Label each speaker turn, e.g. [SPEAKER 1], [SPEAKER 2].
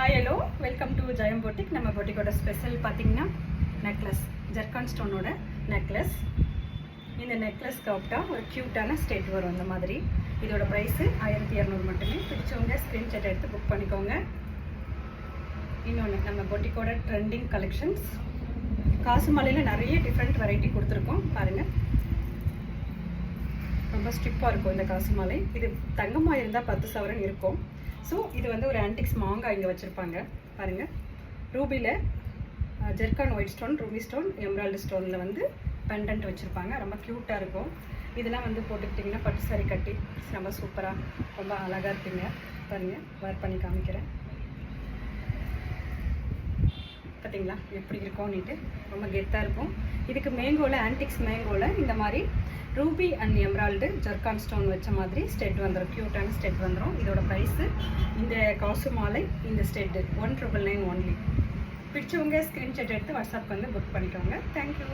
[SPEAKER 1] Hi hello welcome to Jayam boutique. நம்ம பொட்டிக்கோட special பார்த்தீங்கன்னா necklace, zircon ஸ்டோனோட necklace. இந்த necklace Ghouta ஒரு க்யூட்டான ஸ்டேட் வரும். இந்த மாதிரி இதோட ப்ரைஸு 1200 மட்டுமே. பிடிச்சவங்க ஸ்க்ரீன்ஷாட் எடுத்து புக் பண்ணிக்கோங்க. இன்னொன்று, நம்ம பொட்டிக்கோட ட்ரெண்டிங் கலெக்ஷன்ஸ் காசு மாலையில் நிறைய டிஃப்ரெண்ட் வெரைட்டி கொடுத்துருக்கோம். பாருங்கள், ரொம்ப ஸ்ட்ரிப்பாக இருக்கும் இந்த காசு மாலை. இது தங்கமாக இருந்தால் 10 சவரன் இருக்கும். ஸோ இது வந்து ஒரு ஆன்டிக்ஸ் மாங்காய் இங்கே வச்சுருப்பாங்க பாருங்கள். ரூபியில் zircon white stone, ruby stone, emerald ஸ்டோனில் வந்து பெண்டன்ட் வச்சுருப்பாங்க. ரொம்ப க்யூட்டாக இருக்கும். இதெல்லாம் வந்து போட்டுக்கிட்டிங்கன்னா பட்டு சாரி கட்டி ரொம்ப சூப்பராக ரொம்ப அழகாக இருப்பீங்க. பாருங்கள், வேர் பண்ணி காமிக்கிறேன். பார்த்தீங்களா எப்படி இருக்கும்னுட்டு ரொம்ப கெத்தாக இருக்கும். இதுக்கு மேங்கோவில், ஆன்டிக்ஸ் மேங்கோவில் இந்த மாதிரி Ruby and emerald zircon stone வச்ச மாதிரி ஸ்டெட் வந்துடும். க்யூட்டான ஸ்டெட் வந்துடும். இதோட ப்ரைஸு இந்த காசு மாலை, இந்த ஸ்டெட்டு 1999 ஒன்லி. பிடிச்சவங்க ஸ்க்ரீன்ஷாட் எடுத்து வாட்ஸ்அப் வந்து புக் பண்ணிக்கோங்க. தேங்க்யூ.